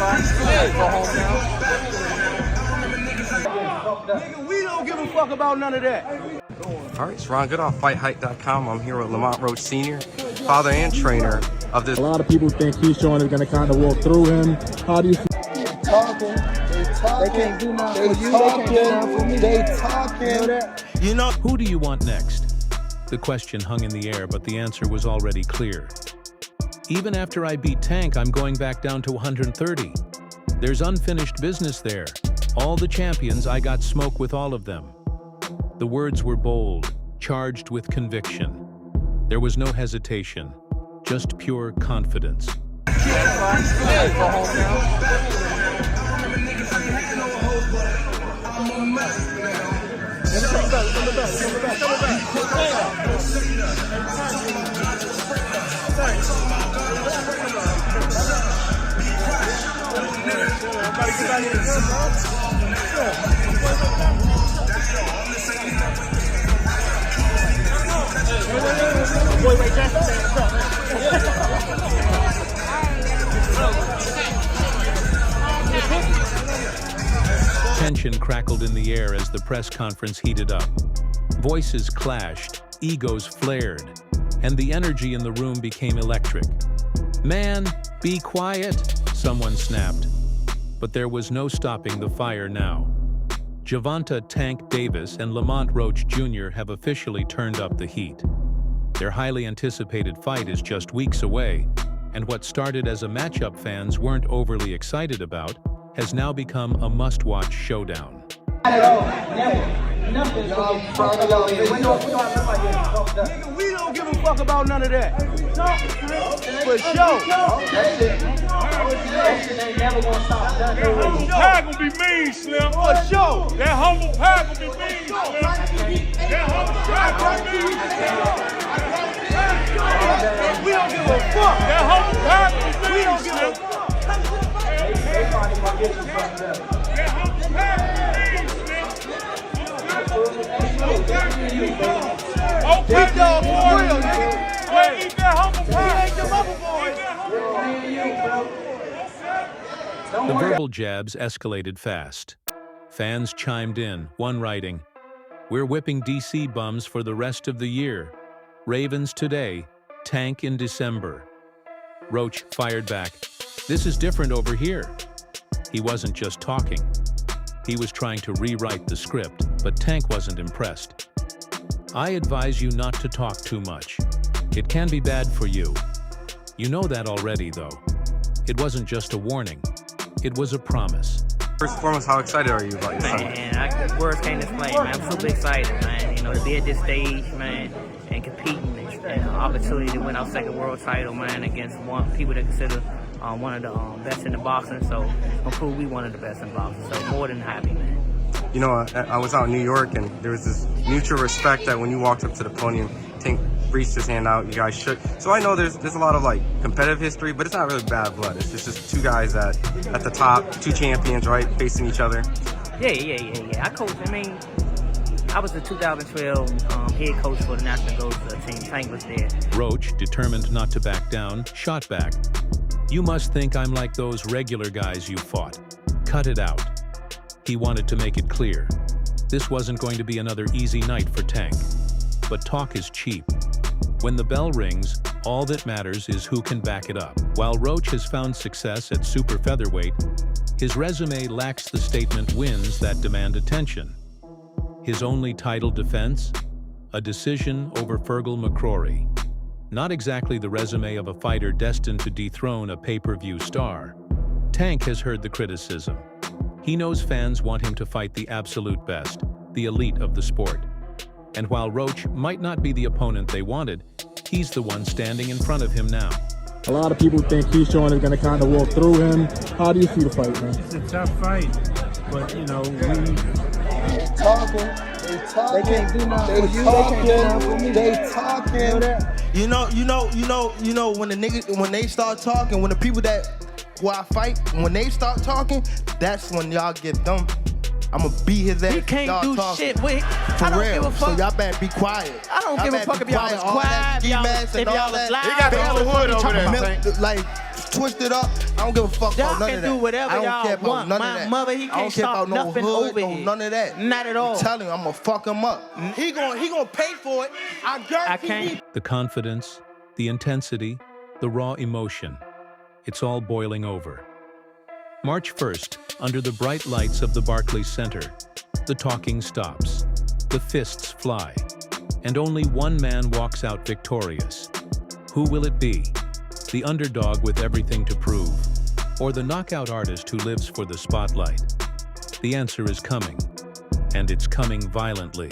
Go home now. Nigga, we don't give a fuck about none of that. All right, it's Ron Goodall, FightHype.com. I'm here with Lamont Roach Sr., father and trainer of this. A lot of people think Keyshawn is going to kind of walk through him. How do you feel? They can't do nothing for you. They can't do nothing for me. They talking. You know, who do you want next? The question hung in the air, but the answer was already clear. Even after I beat Tank, I'm going back down to 130. There's unfinished business there. All the champions, I got smoke with all of them. The words were bold, charged with conviction. There was no hesitation, just pure confidence. Go home now. Tension crackled in the air as the press conference heated up. Voices clashed, egos flared, and the energy in the room became electric. "Man, be quiet," someone snapped. But there was no stopping the fire now. Gervonta "Tank" Davis and Lamont Roach Jr. have officially turned up the heat. Their highly anticipated fight is just weeks away, and what started as a matchup fans weren't overly excited about has now become a must-watch showdown. Nigga, we don't give a fuck about none of that. For sure. Humble pie gonna be mean, Slim. For sure. That humble pie gonna be mean, Slim. That humble pie gonna be mean, Slim. We don't give a fuck. That humble pie gonna be We mean, don't give a Slim. fuck. That humble pie gonna be mean, Slim. Okay, Big dog for real, nigga. Well, eat that humble We pie. ain't them other boys. The verbal jabs escalated fast. Fans chimed in, one writing, "We're whipping DC bums for the rest of the year. Ravens today, Tank in December." Roach fired back, "This is different over here." He wasn't just talking. He was trying to rewrite the script, but Tank wasn't impressed. "I advise you not to talk too much. It can be bad for you. You know that already, though." It wasn't just a warning. It was a promise. First and foremost, how excited are you about your son? Man, words can't explain, man. I'm super excited, man. You know, to be at this stage, man, and competing, and an opportunity to win our second world title, man, against people that consider one of the best in the boxing. So, it's gonna prove we one of the best in boxing. So, more than happy, man. You know, I was out in New York, and there was this mutual respect that when you walked up to the podium, Tank reached his hand out, you guys shook. So I know there's a lot of like competitive history, but it's not really bad blood. It's just two guys at the top, two champions, right, facing each other. Yeah. I coached. I mean, I was the 2012 head coach for the National Ghost team. Tank was there. Roach, determined not to back down, shot back. "You must think I'm like those regular guys you fought. Cut it out." He wanted to make it clear. This wasn't going to be another easy night for Tank. But talk is cheap. When the bell rings, all that matters is who can back it up. While Roach has found success at super featherweight, his resume lacks the statement wins that demand attention. His only title defense? A decision over Fergal McCrory. Not exactly the resume of a fighter destined to dethrone a pay-per-view star. Tank has heard the criticism. He knows fans want him to fight the absolute best, the elite of the sport. And while Roach might not be the opponent they wanted, he's the one standing in front of him now. A lot of people think Keyshawn is going to kind of walk through him. How do you see the fight, man? It's a tough fight, but you know, They can't do nothing for you. They can't do nothing for me. They talking. You know, when the niggas, when they start talking, when the people that who I fight, when they start talking, that's when y'all get them. I'ma beat his ass. He can't do shit with. For I don't real. give a fuck. So y'all better be quiet. I don't give a fuck if y'all was quiet, if y'all was loud. He got the whole hood over there. Like twist it up. I don't give a fuck Y'all about none can of that. do whatever I don't y'all care about want. none My of that. mother, he I don't can't care stop about no nothing hood, over no here. none of that. Not at all. I'm telling you, I'm gonna fuck him up. He gonna pay for it. I guarantee. can't. The confidence, the intensity, the raw emotion. It's all boiling over. March 1st, under the bright lights of the Barclays Center, the talking stops, the fists fly, and only one man walks out victorious. Who will it be? The underdog with everything to prove, or the knockout artist who lives for the spotlight? The answer is coming, and it's coming violently.